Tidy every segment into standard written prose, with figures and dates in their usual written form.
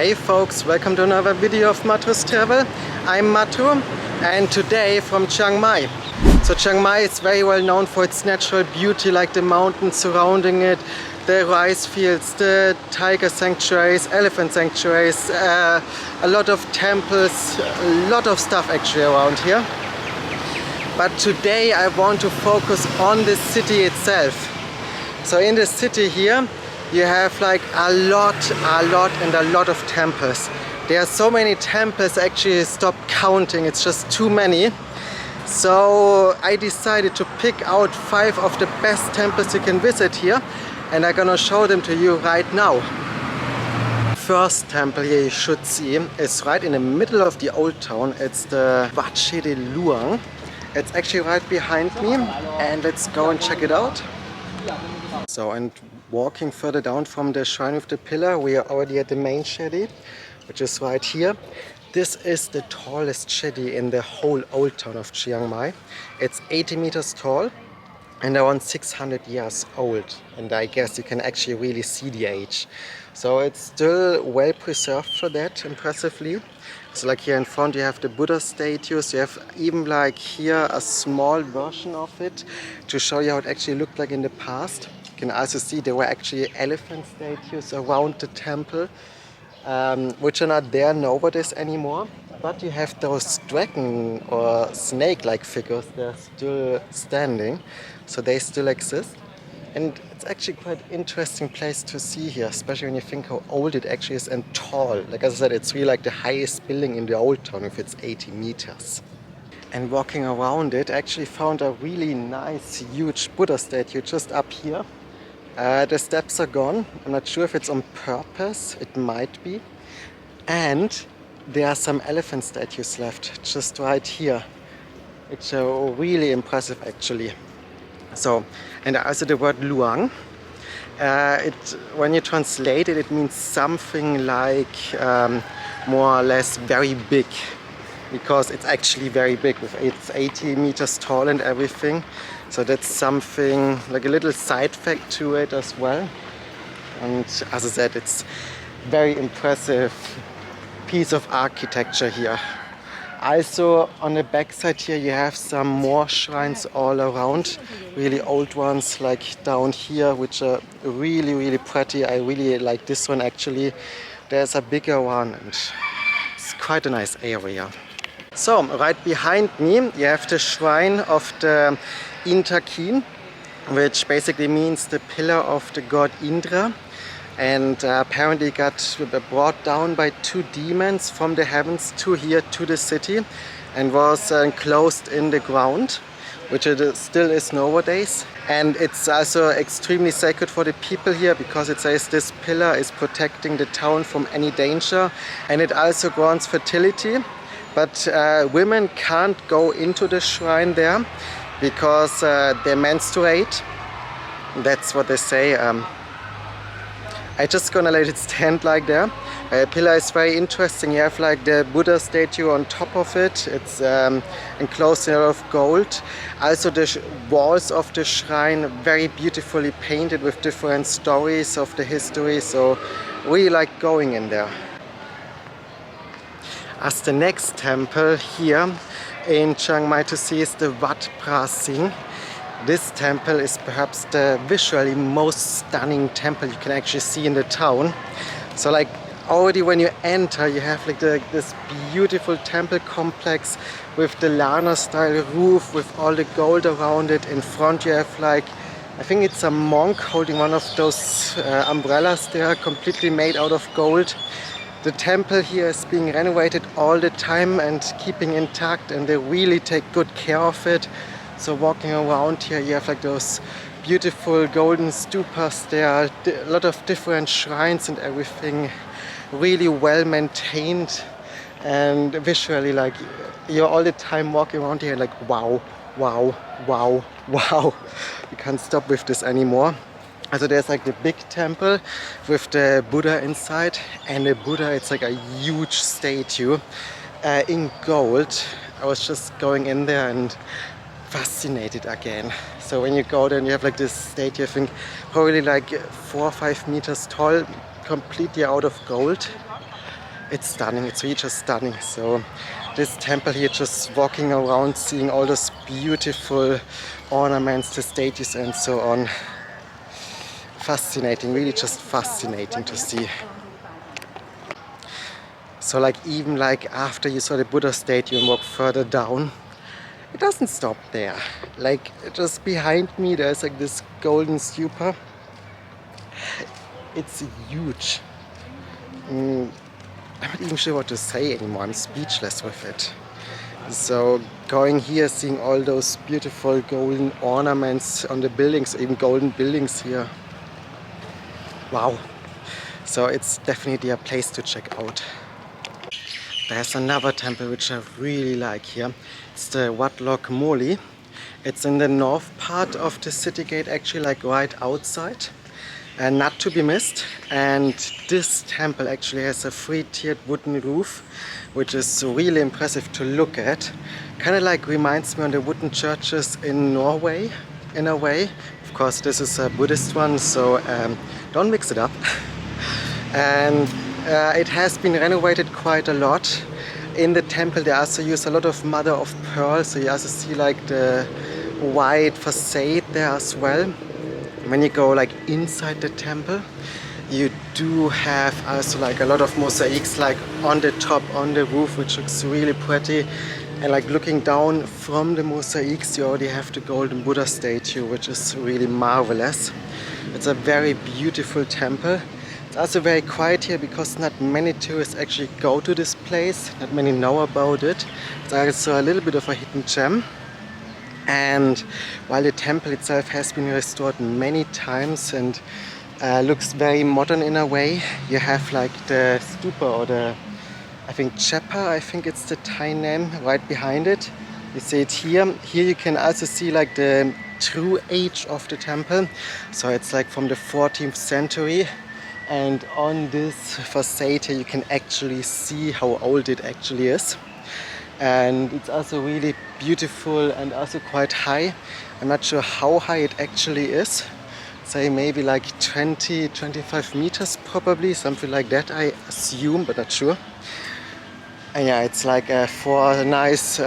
Hey folks, welcome to another video of Mathu's Travel. I'm Mathu and today from Chiang Mai. So Chiang Mai is very well known for its natural beauty, like the mountains surrounding it, the rice fields, the tiger sanctuaries, elephant sanctuaries, a lot of temples, a lot of stuff actually around here. But today I want to focus on the city itself. So in the city here you have like a lot of temples. There are so many temples, actually stop counting, it's just too many. So I decided to pick out 5 of the best temples you can visit here, and I'm gonna show them to you right now. First temple here you should see is right in the middle of the old town. It's the Wat Chedi Luang. It's actually right behind me, and let's go and check it out. So, and walking further down from the shrine with the pillar, we are already at the main Chedi, which is right here. This is the tallest Chedi in the whole old town of Chiang Mai. It's 80 meters tall and around 600 years old, and I guess you can actually really see the age. So it's still well preserved for that, impressively. So like here in front you have the Buddha statues, you have even like here a small version of it to show you how it actually looked like in the past. You can also see there were actually elephant statues around the temple, which are not there nowadays anymore. But you have those dragon or snake-like figures, they're still standing, so they still exist. And it's actually quite an interesting place to see here, especially when you think how old it actually is and tall. Like I said, it's really like the highest building in the old town with its 80 meters. And walking around it, I actually found a really nice, huge Buddha statue just up here. The steps are gone. I'm not sure if it's on purpose, it might be. And there are some elephant statues left just right here, which are really impressive actually. So, and also the word Luang, when you translate it, it means something like more or less very big, because it's actually very big. It's 80 meters tall and everything. So that's something like a little side fact to it as well. And as I said, it's very impressive piece of architecture here. Also on the back side here you have some more shrines all around, really old ones like down here, which are really pretty. I really like this one actually. There's a bigger one and it's quite a nice area. So right behind me you have the shrine of the Inthakhin, which basically means the pillar of the god Indra, and apparently got brought down by 2 demons from the heavens to here to the city, and was enclosed in the ground, which it still is nowadays. And it's also extremely sacred for the people here, because it says this pillar is protecting the town from any danger, and it also grants fertility. But women can't go into the shrine there because they menstruate. That's what they say. I just gonna let it stand like that. Pillar is very interesting. You have like the Buddha statue on top of it. It's enclosed in a lot of gold. Also the walls of the shrine very beautifully painted with different stories of the history. So really like going in there. As the next temple here in Chiang Mai to see is the Wat Phra Singh. This temple is perhaps the visually most stunning temple you can actually see in the town. So like already when you enter you have like this beautiful temple complex with the Lana style roof with all the gold around it. In front you have like, I think it's a monk holding one of those umbrellas there, completely made out of gold. The temple here is being renovated all the time and keeping intact, and they really take good care of it. So walking around here you have like those beautiful golden stupas. There are a lot of different shrines and everything, really well maintained, and visually like you're all the time walking around here like wow. You can't stop with this anymore. Also there's like the big temple with the Buddha inside, and the Buddha, it's like a huge statue in gold. I was just going in there and fascinated again. So when you go there and you have like this statue, I think probably like 4 or 5 meters tall, completely out of gold. It's stunning, it's really just stunning. So this temple here, just walking around, seeing all those beautiful ornaments, the statues and so on. Fascinating, really just fascinating to see. So like even like after you saw the Buddha statue and walk further down, it doesn't stop there. Like just behind me there's like this golden stupa. It's huge. I'm not even sure what to say anymore, I'm speechless with it. So going here, seeing all those beautiful golden ornaments on the buildings, even golden buildings here. Wow. So it's definitely a place to check out. There's another temple which I really like here. It's the Wat Lok Moli. It's in the north part of the city gate, actually like right outside. And not to be missed. And this temple actually has a three-tiered wooden roof, which is really impressive to look at. Kind of like reminds me of the wooden churches in Norway, in a way. Of course, this is a Buddhist one, so don't mix it up. And it has been renovated quite a lot. In the temple they also use a lot of mother of pearl, so you also see like the white facade there as well. When you go like inside the temple, you do have also like a lot of mosaics like on the top, on the roof, which looks really pretty. And like looking down from the mosaics, you already have the golden Buddha statue, which is really marvelous. It's a very beautiful temple. It's also very quiet here because not many tourists actually go to this place. Not many know about it. It's also a little bit of a hidden gem. And while the temple itself has been restored many times and looks very modern in a way, you have like the stupa or the, I think Chepa, I think it's the Thai name, right behind it. You see it here. Here you can also see like the true age of the temple. So it's like from the 14th century. And on this facade here you can actually see how old it actually is. And it's also really beautiful and also quite high. I'm not sure how high it actually is. Say maybe like 20-25 meters probably, something like that I assume, but not sure. And yeah, it's like for a nice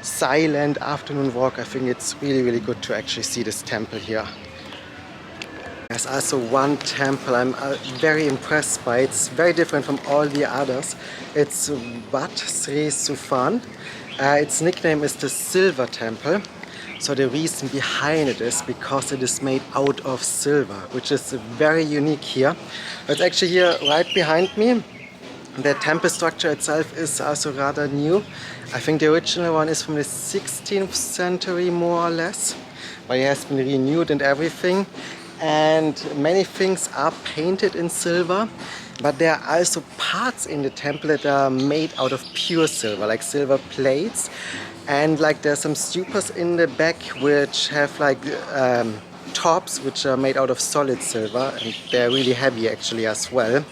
silent afternoon walk, I think it's really good to actually see this temple here. There's also one temple I'm very impressed by. It's very different from all the others. It's Wat Sri Suphan. Its nickname is the Silver Temple. So the reason behind it is because it is made out of silver, which is very unique here. It's actually here right behind me. The temple structure itself is also rather new. I think the original one is from the 16th century more or less, but it has been renewed and everything. And many things are painted in silver, but there are also parts in the temple that are made out of pure silver, like silver plates. And like there's some stupas in the back which have like tops which are made out of solid silver, and they're really heavy actually as well.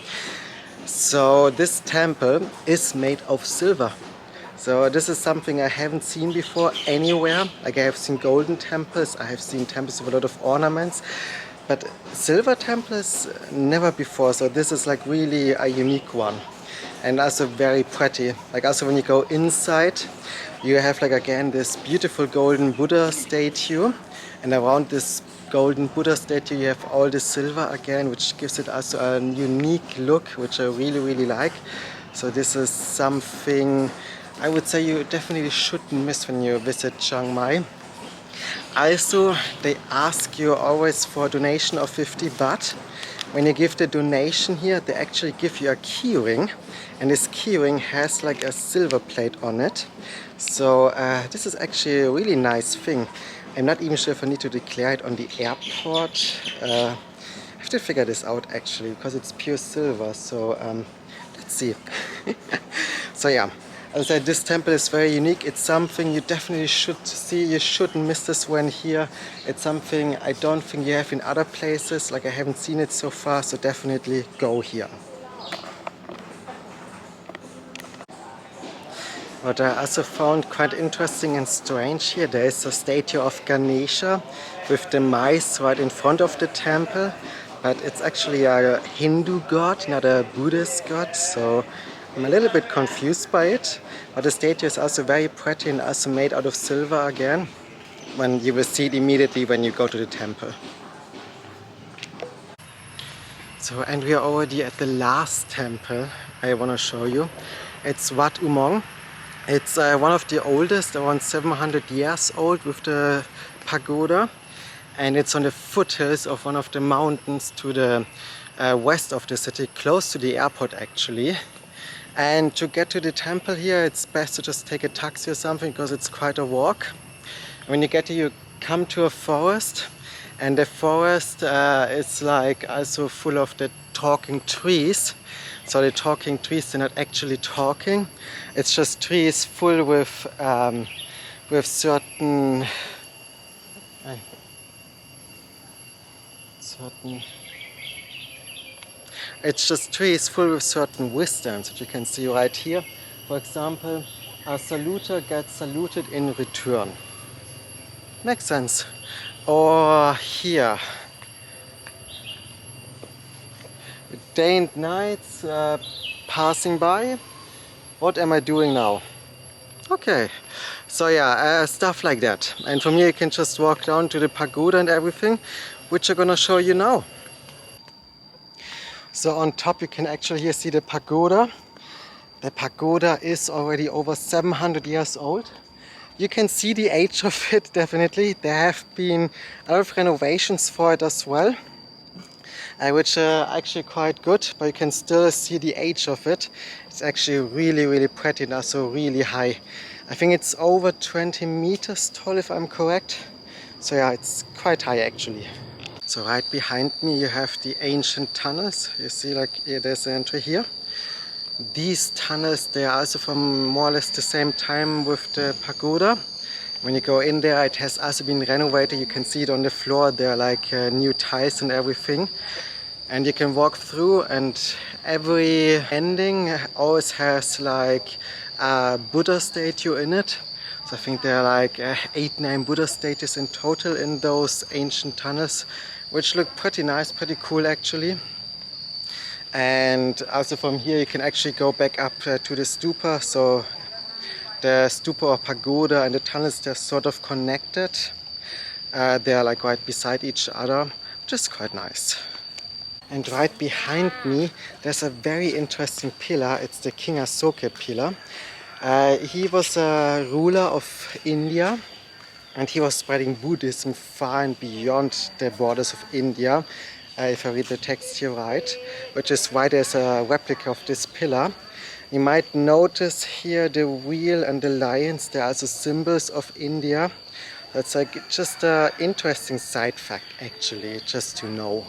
So this temple is made of silver. So this is something I haven't seen before anywhere. Like I have seen golden temples, I have seen temples with a lot of ornaments, but silver temples never before. So this is like really a unique one, and also very pretty. Like also when you go inside, you have like again this beautiful golden Buddha statue, and around this golden Buddha statue you have all the silver again, which gives it also a unique look, which I really like. So this is something I would say you definitely shouldn't miss when you visit Chiang Mai. Also, they ask you always for a donation of 50 baht. When you give the donation here, they actually give you a key ring, and this key ring has like a silver plate on it. So this is actually a really nice thing. I'm not even sure if I need to declare it on the airport. I have to figure this out actually, because it's pure silver. So let's see. So yeah. As I said, this temple is very unique. It's something you definitely should see. You shouldn't miss this one here. It's something I don't think you have in other places. Like I haven't seen it so far, so definitely go here. What I also found quite interesting and strange here, there is a statue of Ganesha with the mice right in front of the temple. But it's actually a Hindu god, not a Buddhist god. So I'm a little bit confused by it, but the statue is also very pretty and also made out of silver again. When you will see it immediately when you go to the temple. So, and we are already at the last temple I want to show you. It's Wat Umong. It's one of the oldest, around 700 years old, with the pagoda. And it's on the foothills of one of the mountains to the west of the city, close to the airport actually. And to get to the temple here, it's best to just take a taxi or something, because it's quite a walk. When you get here, you come to a forest, and the forest is like also full of the talking trees. So the talking trees, they're not actually talking. It's just trees full with certain it's just trees full with certain wisdoms that you can see right here. For example, a saluter gets saluted in return. Makes sense. Or here, day and nights passing by. What am I doing now? Okay, so yeah, stuff like that. And from here you can just walk down to the pagoda and everything, which I'm gonna show you now. So on top you can actually here see the pagoda. The pagoda is already over 700 years old. You can see the age of it, definitely. There have been a lot of renovations for it as well, which are actually quite good, but you can still see the age of it. It's actually really, really pretty and also really high. I think it's over 20 meters tall, if I'm correct. So yeah, it's quite high actually. So right behind me you have the ancient tunnels. You see, like, there's an entry here. These tunnels, they are also from more or less the same time with the pagoda. When you go in there, it has also been renovated. You can see it on the floor. There are like new tiles and everything. And you can walk through, and every ending always has like a Buddha statue in it. So I think there are like 8-9 Buddha statues in total in those ancient tunnels, which look pretty nice, pretty cool actually. And also from here you can actually go back up to the stupa. So the stupa or pagoda and the tunnels, they're sort of connected. They're like right beside each other, which is quite nice. And right behind me there's a very interesting pillar. It's the King Asoka pillar. He was a ruler of India, and he was spreading Buddhism far and beyond the borders of India. If I read the text here right, which is why there's a replica of this pillar. You might notice here the wheel and the lions, they're also symbols of India. That's like just an interesting side fact actually, just to know.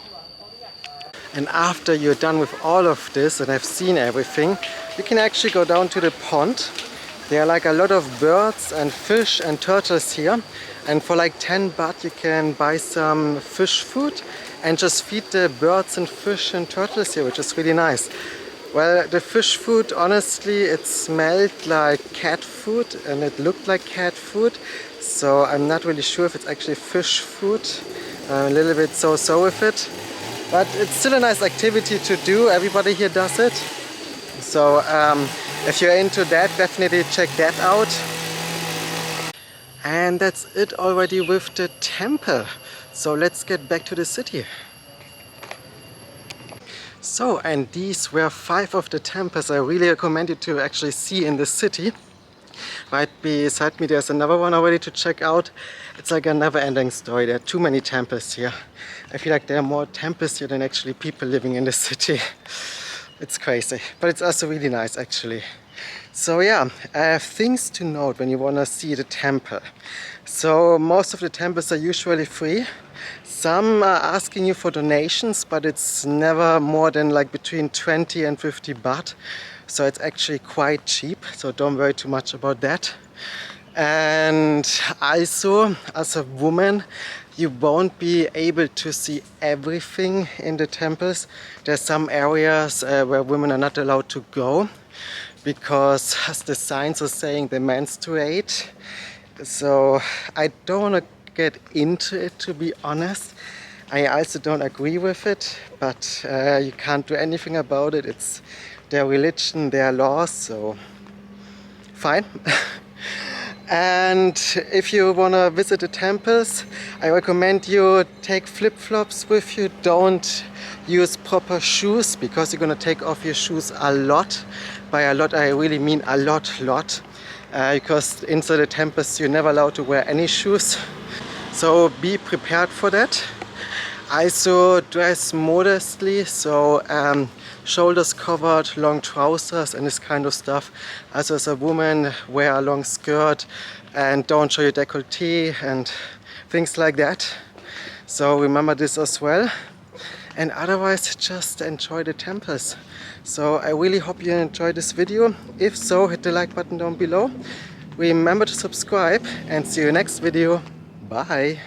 And after you're done with all of this and have seen everything, you can actually go down to the pond. There are like a lot of birds and fish and turtles here. And for like 10 baht you can buy some fish food and just feed the birds and fish and turtles here, which is really nice. Well, the fish food, honestly, it smelled like cat food and it looked like cat food. So I'm not really sure if it's actually fish food. I'm a little bit so-so with it. But it's still a nice activity to do. Everybody here does it. So if you're into that, definitely check that out. And that's it already with the temple. So let's get back to the city. So, and these were 5 of the temples I really recommend you to actually see in the city. Right beside me there's another one already to check out. It's like a never-ending story. There are too many temples here. I feel like there are more temples here than actually people living in the city. It's crazy, but it's also really nice actually. So yeah, things to note when you want to see the temple. So most of the temples are usually free. Some are asking you for donations, but it's never more than like between 20 and 50 baht. So it's actually quite cheap, so don't worry too much about that. And also, as a woman, you won't be able to see everything in the temples. There's some areas where women are not allowed to go because, as the signs are saying, they menstruate. So I don't want to get into it, to be honest. I also don't agree with it, but you can't do anything about it. It's their religion, their laws, so fine. And if you want to visit the temples, I recommend you take flip-flops with you. Don't use proper shoes, because you're going to take off your shoes a lot. By a lot, I really mean a lot. Because inside the temples you're never allowed to wear any shoes. So be prepared for that. Also dress modestly, so shoulders covered, long trousers and this kind of stuff. Also as a woman, wear a long skirt and don't show your décolleté and things like that. So remember this as well. And otherwise just enjoy the temples. So I really hope you enjoyed this video. If so, hit the like button down below. Remember to subscribe and see you next video. Bye!